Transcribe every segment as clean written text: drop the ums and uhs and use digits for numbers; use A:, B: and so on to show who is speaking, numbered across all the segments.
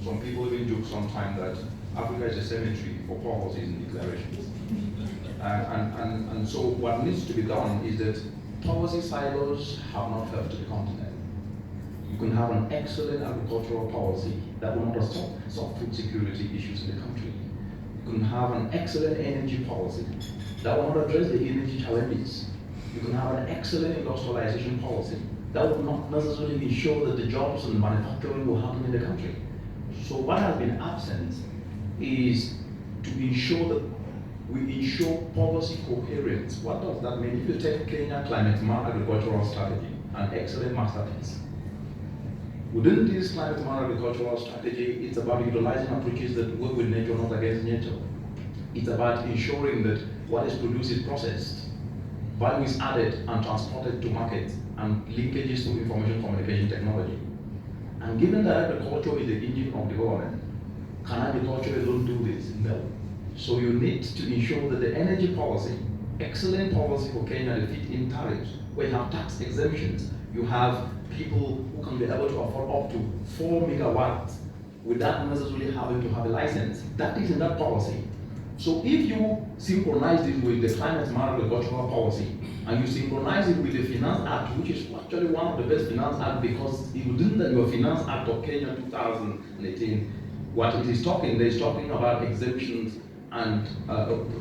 A: some people even joke sometimes that Africa is a cemetery for policies and declarations. And so what needs to be done is that policy silos have not helped the continent. You can have an excellent agricultural policy that will not solve food security issues in the country. You can have an excellent energy policy that will not address the energy challenges. You can have an excellent industrialization policy that will not necessarily ensure that the jobs and manufacturing will happen in the country. So what has been absent is to ensure that we ensure policy coherence. What does that mean? If you take Kenya Climate Smart Agricultural Strategy, an excellent masterpiece. Within this climate smart agricultural strategy, it's about utilizing approaches that work with nature, not against nature. It's about ensuring that what is produced is processed, value is added and transported to market, and linkages to information communication technology. And given that agriculture is the engine of development, can agriculture alone do this? No. So you need to ensure that the energy policy, excellent policy for Kenya, the feed-in tariffs, where you have tax exemptions, you have people who can be able to afford up to 4 megawatts without necessarily having to have a license. That is in that policy. So if you synchronize it with the climate smart agricultural policy, and you synchronize it with the Finance Act, which is actually one of the best Finance Act, because within your Finance Act of Kenya 2018, what it is talking about exemptions and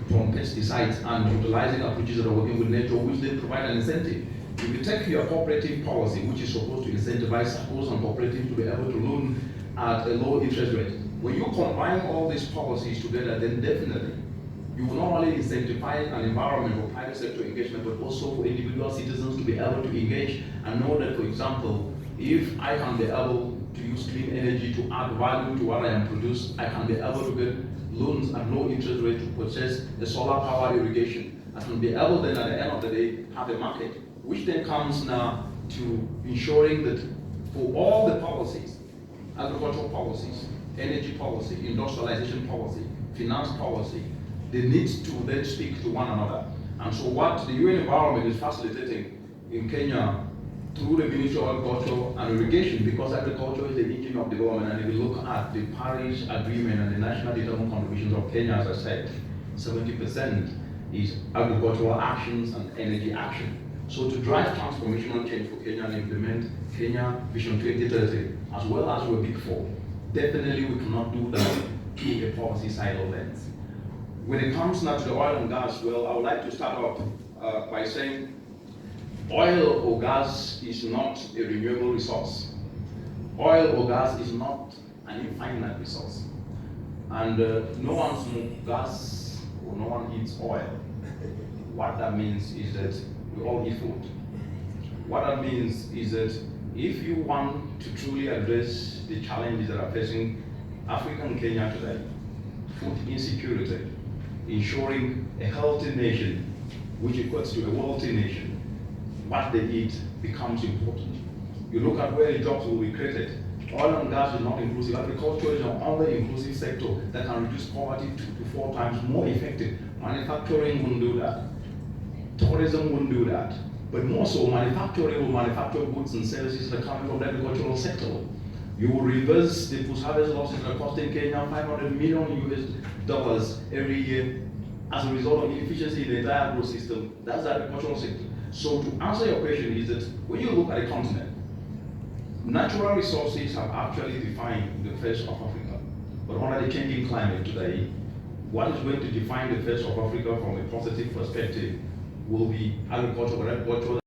A: from pesticides and utilizing approaches that are working with nature, which then provide an incentive. If you take your cooperative policy, which is supposed to incentivize SACCOs and cooperatives to be able to loan at a low interest rate, when you combine all these policies together, then definitely you will not only incentivize an environment for private sector engagement, but also for individual citizens to be able to engage and know that, for example, if I can be able to use clean energy to add value to what I am produced, I can be able to get loans at low interest rate to purchase the solar power irrigation. I can be able then at the end of the day have a market, which then comes now to ensuring that for all the policies, agricultural policies, energy policy, industrialization policy, finance policy, they need to then speak to one another. And so what the UN environment is facilitating in Kenya through the Ministry of Agriculture and Irrigation, because agriculture is the engine of development, and if you look at the Paris Agreement and the national determined contributions of Kenya, as I said, 70% is agricultural actions and energy action. So to drive transformational change for Kenya and implement Kenya Vision 2030, as well as we're Big Four, definitely we cannot do that through a policy silo lens. When it comes now to the oil and gas, well, I would like to start off by saying oil or gas is not a renewable resource. Oil or gas is not an infinite resource. And no one smokes gas or no one eats oil. What that means is that we all eat food. What that means is that if you want to truly address the challenges that are facing African Kenya today, food insecurity, ensuring a healthy nation, which equates to a wealthy nation, what they eat becomes important. You look at where the jobs will be created. Oil and gas is not inclusive. Agriculture is an only inclusive sector that can reduce poverty 2 to 4 times more effective. Manufacturing won't do that. Tourism won't do that. But more so, manufacturing will manufacture goods and services that come from the agricultural sector. You will reverse the post-harvest losses that are costing Kenya $500 million every year as a result of inefficiency in the entire agro system. That's the agricultural sector. So to answer your question is that when you look at the continent, natural resources have actually defined the face of Africa. But under the changing climate today, what is going to define the face of Africa from a positive perspective will be agriculture, but agriculture